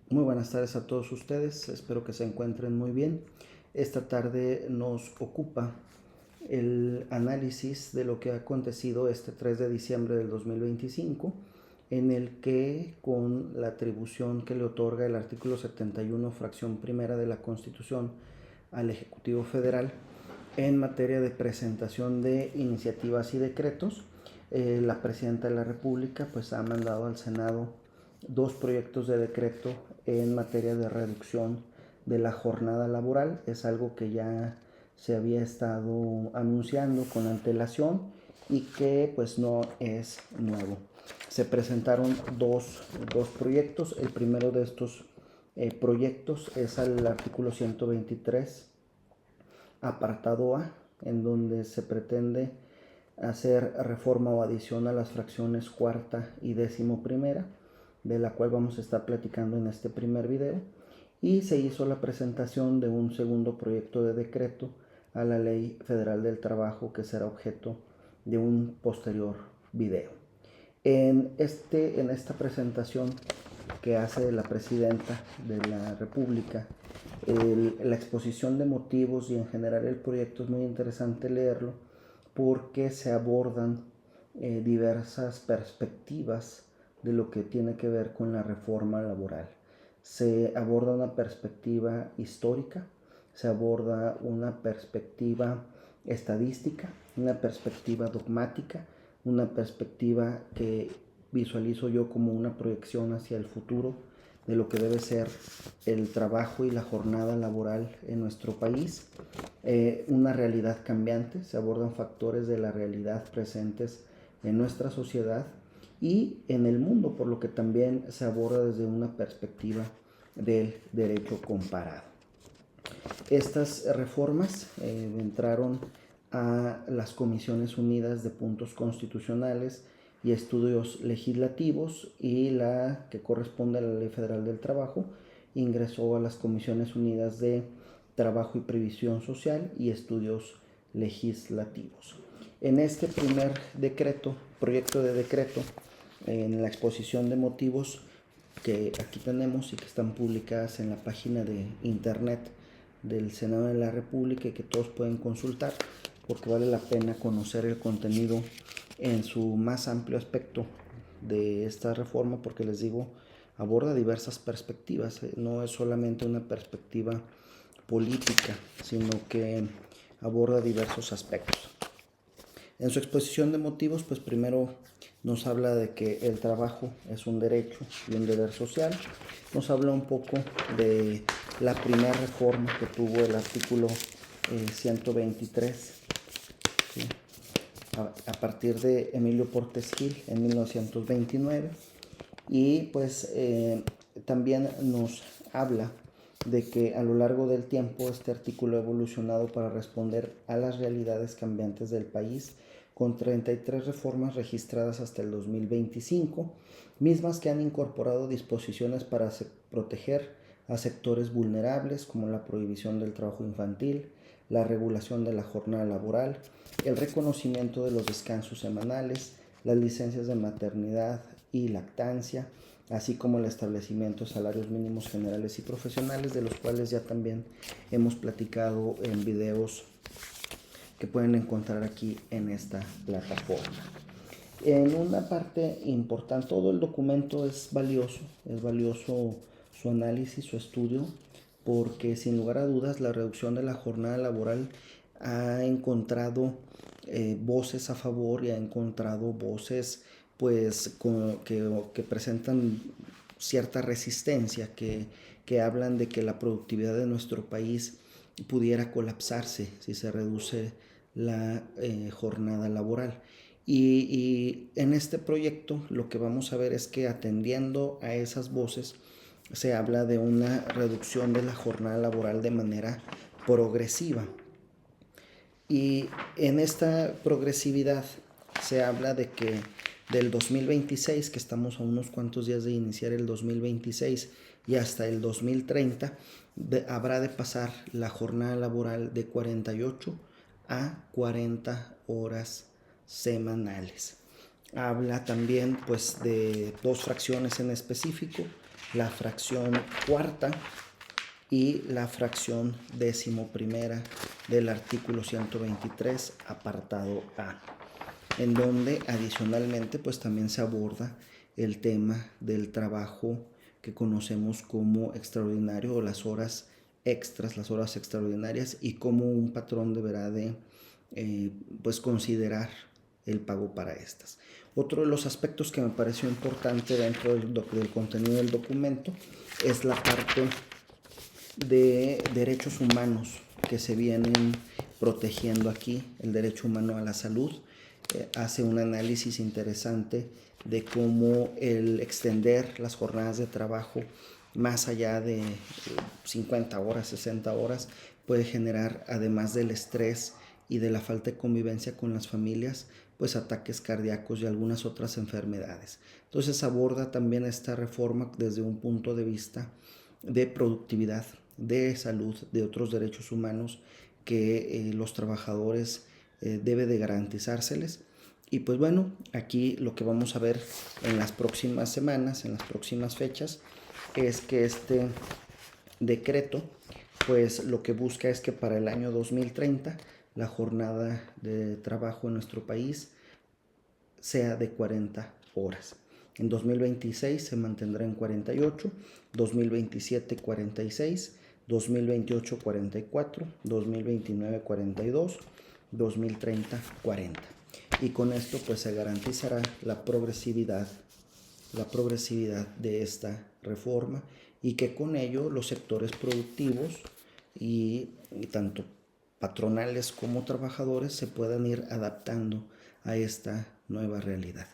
Muy buenas tardes a todos ustedes, espero que se encuentren muy bien. Esta tarde nos ocupa el análisis de lo que ha acontecido este 3 de diciembre del 2025, en el que, con la atribución que le otorga el artículo 71, fracción primera de la Constitución al Ejecutivo Federal en materia de presentación de iniciativas y decretos, la Presidenta de la República pues ha mandado al Senado dos proyectos de decreto en materia de reducción de la jornada laboral. Es algo que ya se había estado anunciando con antelación y que pues no es nuevo. Se presentaron dos proyectos. El primero de estos proyectos es al artículo 123, apartado A, en donde se pretende hacer reforma o adición a las fracciones cuarta y décimo primera, de la cual vamos a estar platicando en este primer video, y se hizo la presentación de un segundo proyecto de decreto a la Ley Federal del Trabajo, que será objeto de un posterior video. En esta presentación que hace la Presidenta de la República, la exposición de motivos y en general el proyecto es muy interesante leerlo porque se abordan diversas perspectivas de lo que tiene que ver con la reforma laboral. Se aborda una perspectiva histórica, se aborda una perspectiva estadística, una perspectiva dogmática, una perspectiva que visualizo yo como una proyección hacia el futuro de lo que debe ser el trabajo y la jornada laboral en nuestro país. Una realidad cambiante, se abordan factores de la realidad presentes en nuestra sociedad y en el mundo, por lo que también se aborda desde una perspectiva del derecho comparado. Estas reformas entraron a las Comisiones Unidas de Puntos Constitucionales y Estudios Legislativos, y la que corresponde a la Ley Federal del Trabajo ingresó a las Comisiones Unidas de Trabajo y Previsión Social y Estudios Legislativos. En este primer proyecto de decreto, en la exposición de motivos que aquí tenemos y que están publicadas en la página de internet del Senado de la República y que todos pueden consultar, porque vale la pena conocer el contenido en su más amplio aspecto de esta reforma, porque les digo, aborda diversas perspectivas. No es solamente una perspectiva política, sino que aborda diversos aspectos. En su exposición de motivos, pues primero nos habla de que el trabajo es un derecho y un deber social. Nos habla un poco de la primera reforma que tuvo el artículo 123, ¿sí? A partir de Emilio Portes Gil en 1929. Y pues también nos habla de que a lo largo del tiempo este artículo ha evolucionado para responder a las realidades cambiantes del país, con 33 reformas registradas hasta el 2025, mismas que han incorporado disposiciones para proteger a sectores vulnerables, como la prohibición del trabajo infantil, la regulación de la jornada laboral, el reconocimiento de los descansos semanales, las licencias de maternidad y lactancia, así como el establecimiento de salarios mínimos generales y profesionales, de los cuales ya también hemos platicado en videos que pueden encontrar aquí en esta plataforma. En una parte importante, todo el documento es valioso su análisis, su estudio, porque sin lugar a dudas la reducción de la jornada laboral ha encontrado voces a favor y ha encontrado voces pues que presentan cierta resistencia, que hablan de que la productividad de nuestro país pudiera colapsarse si se reduce la jornada laboral. Y en este proyecto lo que vamos a ver es que, atendiendo a esas voces, se habla de una reducción de la jornada laboral de manera progresiva. Y en esta progresividad se habla de que del 2026, que estamos a unos cuantos días de iniciar el 2026, y hasta el 2030, habrá de pasar la jornada laboral de 48 a 40 horas semanales. Habla también pues de dos fracciones en específico, la fracción cuarta y la fracción 11ª del artículo 123, apartado A, en donde adicionalmente pues también se aborda el tema del trabajo que conocemos como extraordinario o las horas extras, las horas extraordinarias, y cómo un patrón deberá de pues considerar el pago para estas. Otro de los aspectos que me pareció importante dentro del contenido del documento es la parte de derechos humanos que se vienen protegiendo aquí. El derecho humano a la salud hace un análisis interesante de cómo el extender las jornadas de trabajo más allá de 50 horas, 60 horas, puede generar, además del estrés y de la falta de convivencia con las familias, pues ataques cardíacos y algunas otras enfermedades. Entonces aborda también esta reforma desde un punto de vista de productividad, de salud, de otros derechos humanos que los trabajadores debe de garantizárseles. Y pues bueno, aquí lo que vamos a ver en las próximas semanas, en las próximas fechas, es que este decreto pues lo que busca es que para el año 2030 la jornada de trabajo en nuestro país sea de 40 horas. En 2026 se mantendrá en 48, 2027 46, 2028 44, 2029 42, 2030 40. Y con esto pues se garantizará la progresividad de esta reforma, y que con ello los sectores productivos y tanto patronales como trabajadores se puedan ir adaptando a esta nueva realidad.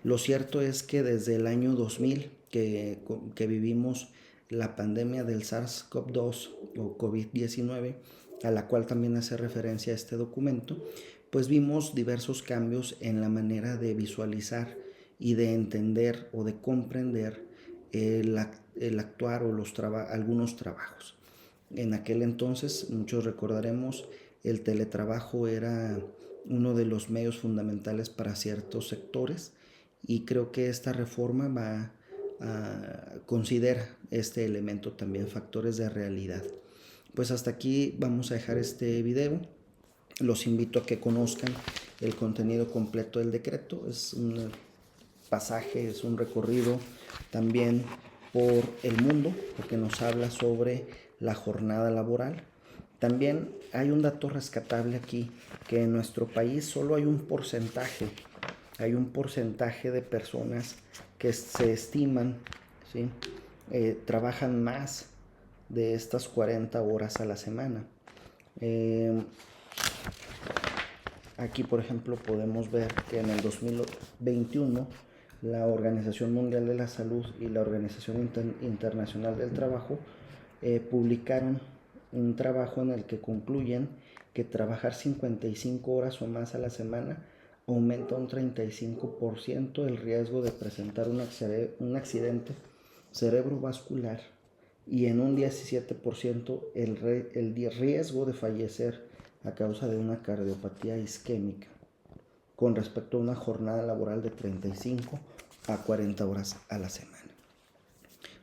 Lo cierto es que desde el año 2000 que vivimos la pandemia del SARS-CoV-2 o COVID-19, a la cual también hace referencia este documento, pues vimos diversos cambios en la manera de visualizar y de entender o de comprender el actuar o algunos trabajos. En aquel entonces, muchos recordaremos, el teletrabajo era uno de los medios fundamentales para ciertos sectores, y creo que esta reforma considera este elemento también, factores de realidad. Pues hasta aquí vamos a dejar este video. Los invito a que conozcan el contenido completo del decreto. Es un pasaje, es un recorrido también por el mundo, porque nos habla sobre la jornada laboral. También hay un dato rescatable aquí, que en nuestro país solo hay un porcentaje de personas que se estiman, ¿sí? Trabajan más de estas 40 horas a la semana. Aquí, por ejemplo, podemos ver que en el 2021 la Organización Mundial de la Salud y la Organización Internacional del Trabajo publicaron un trabajo en el que concluyen que trabajar 55 horas o más a la semana aumenta un 35% el riesgo de presentar un accidente cerebrovascular, y en un 17% el riesgo de fallecer a causa de una cardiopatía isquémica, con respecto a una jornada laboral de 35 a 40 horas a la semana.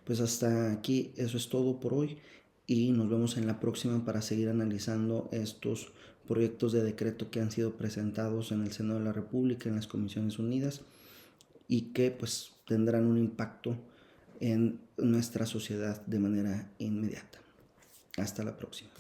Pues hasta aquí, eso es todo por hoy, y nos vemos en la próxima para seguir analizando estos proyectos de decreto que han sido presentados en el Senado de la República, en las Comisiones Unidas, y que pues tendrán un impacto en nuestra sociedad de manera inmediata. Hasta la próxima.